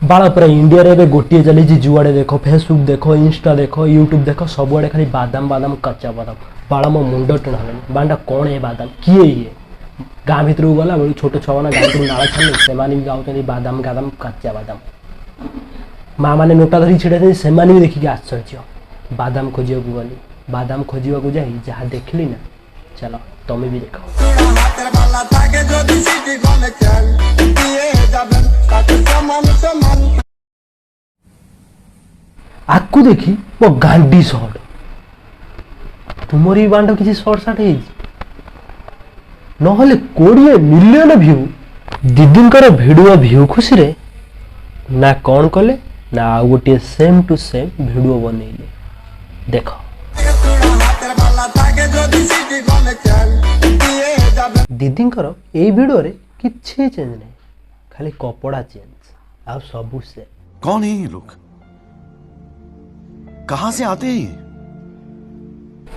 बाला पूरा इंडिया रे गोटे चली जुआड़े देख फेसबुक देख इंस्टा देख यूट्यूब देख सबुआड़े खाली बादाम बादाम कच्चा बादाम बाला मो मुंड टेढ़ा बांडा कौन है बादाम किए ये गाँ भितर गला बेलू छोट छुआ मैंने गाँ भर नाला छाड़े से गाँव बादाम गादाम कच्चा बादाम माँ मैंने नोटा धरी छिड़ा से भी देखिए आश्चर्य बादाम खोजा गली बादाम खोजा जा जहाँ देखली ना चलो तुम्हें भी देख आकु देखी मो गांडी शॉर्ट तुमरी बांड किसी शॉर्ट साट नहले 20 मिलियन व्यू दीदी भिडियो व्यू खुशी रे ना कौन कले ना आ गोटे सेम टू सेम भिडियो बनइले देख दीदी ए भिडियो रे किछि चेंज नहीं खाली कपड़ा चेंज आ सबू से कौन है ये लोग कहां से आते हैं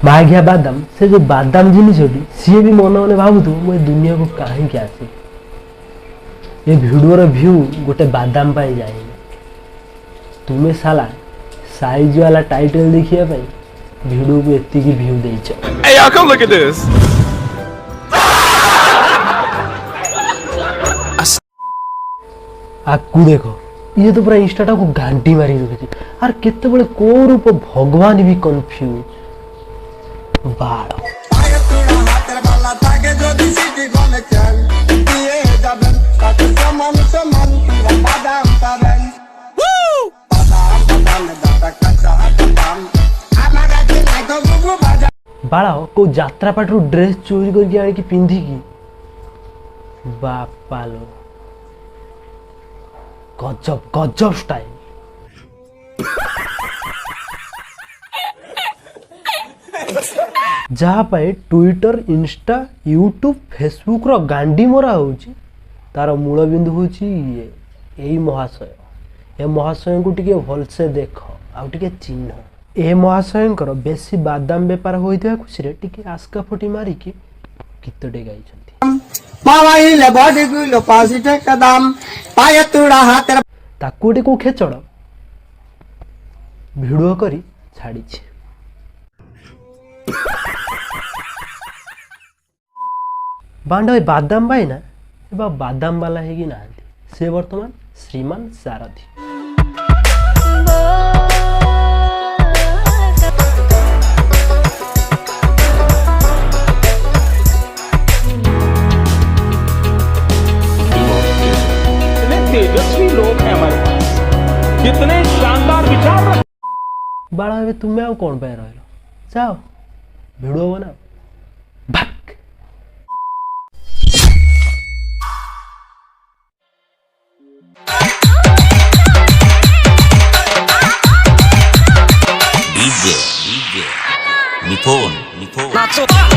माघिया बादाम से जो बादाम जिनिस सी भी मन मन भावु मैं दुनिया को कहीं आसी ये भिडियो रो व्यू गोटे बादाम पाई जाए तुम्हें साला साइज वाला टाइटल देखिए भिडियो को एति की व्यू देछ Hey y'all come look at this आकु देखो ये तो पूरा इंस्टा को घंटी मारी रखी आर केते बळे को रूप भगवान भी कंफ्यूज बाड़ बाड़ा को यात्रा पाटू ड्रेस चोरी करके आनी पिंधि की बापा लो गजब गजब स्टाइल जहाँ पाए ट्विटर इंस्टा यूट्यूब फेसबुक रो गांडी मरा होची तार मूल बिंदु होची ये यही महाशय ए महाशय को टिके भलसे देख आउ टिके चिन्ह ए महाशय बेसी बादाम बेपार होइथिया खुशी रे टिके आस्का फटी मारी के गीतटे गाइछन्ती ताकू को खेचड़ भिडियो करी छाड़ी बांड बादाम भाई ना बादाम वाला है कि ना से वर्तमान श्रीमान सारथी तेजस्वी लोग हैं हमारे पास कितने शानदार विचार बाड़ा में तुम्हें आउ कौन पाए रहो जाओ भिडियो बनाओ भक DJ Nippon